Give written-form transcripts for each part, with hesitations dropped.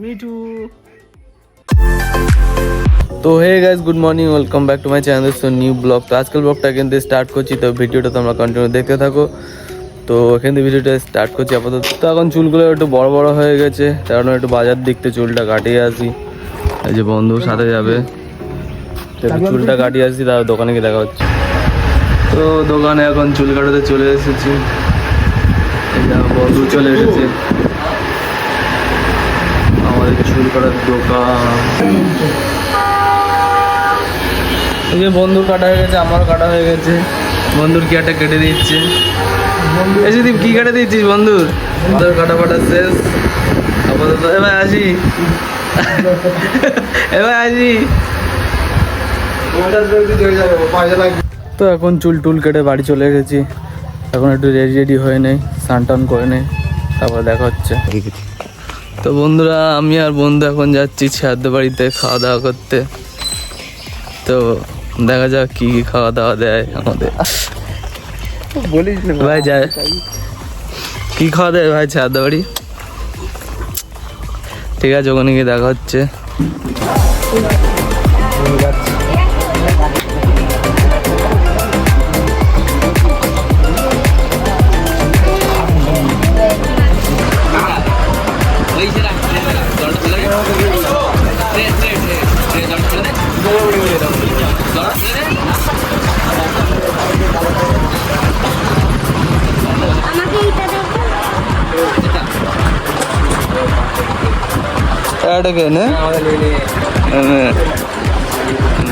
মিঠু। তো hey guys, good morning, welcome back to my channel. So new blog. তো আজকাল ব্লগটা এখান থেকে স্টার্ট করছি, তো ভিডিওটা তোমরা কন্টিনিউ দেখতে থাকো। তো এখান থেকে ভিডিওটা স্টার্ট করছি আপাতত। তো এখন চুলগুলো একটু বড় বড় হয়ে গেছে, কারণ একটু বাজার দেখতে চুলটা কাটিয়ে আসি। এই যে বন্ধুর সাথে যাবে, চুলটা কাটিয়ে আসি, তার দোকানে গিয়ে দেখা হচ্ছে। তো দোকানে এখন চুল কাটাতে চলে এসেছি, বন্ধু চলে এসেছে আমাদের চুল কাটার দোকান। এই যে বন্ধুর কাটা হয়ে গেছে, আমারও কাটা হয়ে গেছে। বন্ধুর কি একটা কেটে দিচ্ছে। এই যদি কি কেটে দিচ্ছিস বন্ধুর? বন্ধুর কাটা ফাটা শেষ আপাতত। এবার আসি, এবার আসি। তো এখন চুল টুল কেটে বাড়ি চলে এসেছি। এখন একটু রেডি হয়ে নেই, স্নান টান করে নেই, তারপরে দেখা হচ্ছে। তো বন্ধুরা, আমি আর বন্ধু এখন যাচ্ছি ছাদ বাড়িতে খাওয়া দাওয়া করতে। তো দেখা যাক কি কি খাওয়া দাওয়া দেয় আমাদের। বলিস না ভাই, যায় কি খাওয়া দেয় ভাই ছাদ বাড়ি? ঠিক আছে, ওখানে গিয়ে দেখা হচ্ছে।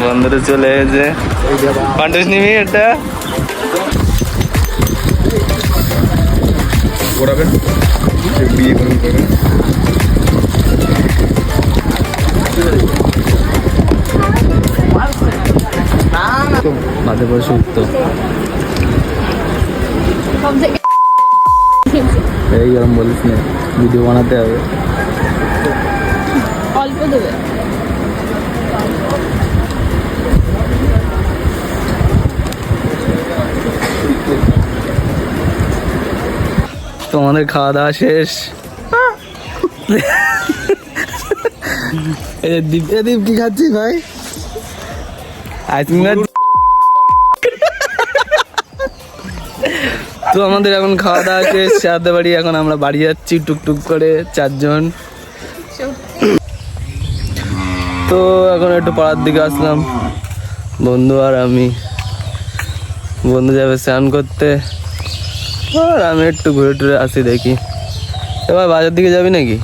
বন্ধুরা চলে এসেছে, পান্টুস নিবি এটা মাঝে পরে সুক্ত। এই গরম বলিস না, ভিডিও বানাতে হবে। অল্প দেবে। তোমাদের খাওয়া দাওয়া শেষ। দীপ কি খাচ্ছিস ভাই? আইসক্রিম। তো আমাদের এখন খাওয়া দাওয়া শেষ সাথে বাড়ি। এখন আমরা বাড়ি যাচ্ছি টুকটুক করে চারজন। তো এখন একটু পাড়ার দিকে আসলাম, বন্ধু আর আমি। বন্ধু যাবে স্নান করতে, আর আমি একটু ঘুরে টুরে আসি, দেখি। এবার বাজার দিকে যাবি নাকি?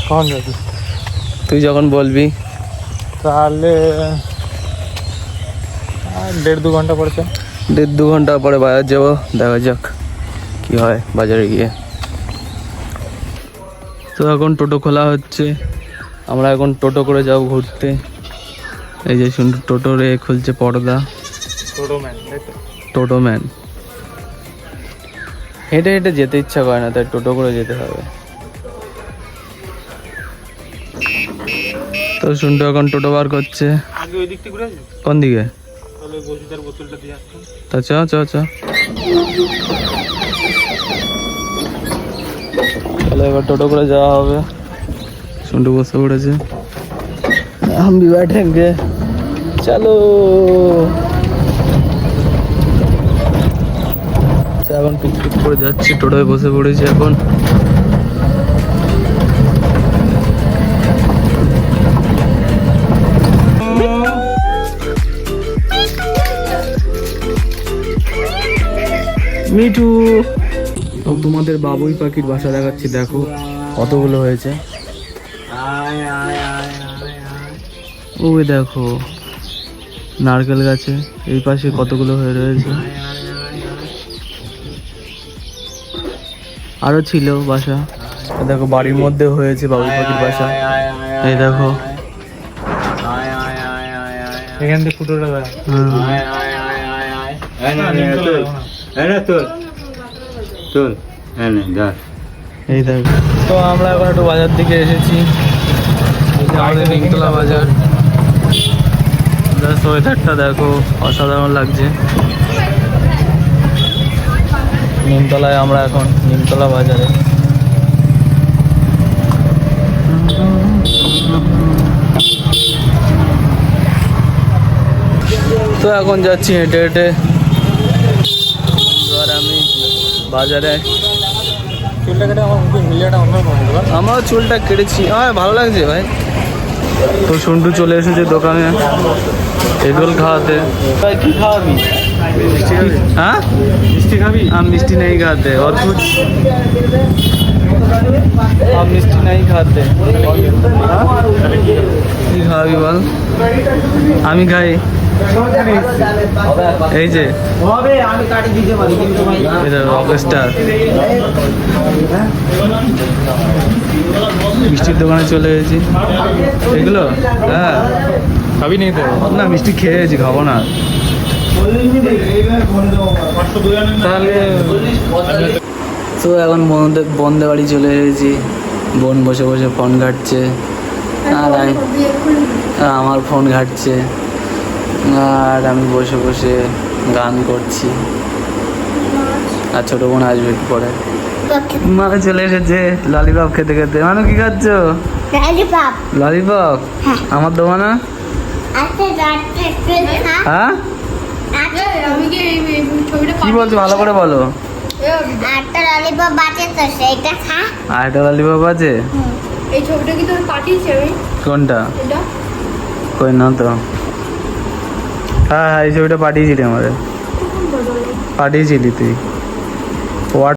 কখন যাবি? তুই যখন বলবি। তাহলে 1.5-2 ঘন্টা পড়ছে। 1.5-2 ঘন্টা পরে বাজার যাবো, দেখা যাক কি হয় বাজারে গিয়ে। তো এখন টোটো খোলা হচ্ছে, আমরা এখন টোটো করে যাবো ঘুরতে। এই যে শুনুন, টোটোরে খুলছে পর্দা। টোটো ম্যান। হেঁটে হেঁটে যেতে ইচ্ছা করে না, তাই টোটো করে যেতে হবে। তো শুনটু এখন টোটো বার করছে। কোন দিকে? তা চ চ চ, তাহলে এবার টোটো করে যাওয়া হবে। শুনটু বসে পড়েছে, हम भी बैठेंगे, चलो। এখন পিকপিক করে যাচ্ছি, টোটোয় বসে পড়েছি এখন। মিঠু, তোমাদের বাবুই পাখির বাসা দেখাচ্ছি, দেখো কতগুলো হয়েছে। ওই দেখো নারকেল গাছে এই পাশে কতগুলো হয়ে রয়েছে। আরো ছিল বাসা, দেখো বাড়ির মধ্যে হয়েছে বাবুই পাখির বাসা। এই দেখো এখান থেকে ফুটোটা দেখ। এই দেখো। তো আমরা এখন একটু বাজার দিকে এসেছি, আমাদের নিমতলা বাজার। ওয়েদারটা দেখো, অসাধারণ লাগছে। নিমতলায় আমরা এখন, নিমতলা বাজারে। তো এখন যাচ্ছি হেঁটে হেঁটে, এবার আমি বাজারে। চুলটা কেটে আমার মুখে মিলিয়াটা অন্যরকম হলো। আমারও চুলটা কেটেছি, আমার ভালো লাগছে ভাই। তো সন্টু চলে এসেছে দোকানে এগরোল খাওয়াতে। ভাই কি খাওয়াবি? হ্যাঁ মিষ্টি খাবি? हम मिष्टी नहीं खाते और कुछ, हम मिष्टी नहीं खाते। কি খাওয়াবি বল? আমি খাই এই যে এটা রকস্টার। মিষ্টির দোকানে চলে এসেছি। এগুলো হ্যাঁ খাবি নেই তো? না মিষ্টি খেয়েছি, খাবো না। তাহলে তো এখন বন্ধে বাড়ি চলে এসেছি। বোন বসে বসে ফোন ঘাটছে, আর আমার ফোন ঘাটছে, আর আমি বসে বসে গান করছি। আর ছোটো বোন আসবে একটু পরে। মা চলে এসেছে ললিপপ খেতে খেতে। মানু কি খাচ্ছ? ললিপপ। ললিপপ? হ্যাঁ। আমার দেবো না? হ্যাঁ কি বলছো, ভালো করে বলো। আটটা ললিপপ বাঁচে তো সেইটা খা। আর একটা ললিপপ আছে? এই ছবিটা কি তোর পাঠিয়েছি আমি? কোনটা? এটা কই না তো। হ্যাঁ হ্যাঁ এই ছবিটা পাঠিয়েছিলি আমাদের, পাঠিয়েছিলি তুই।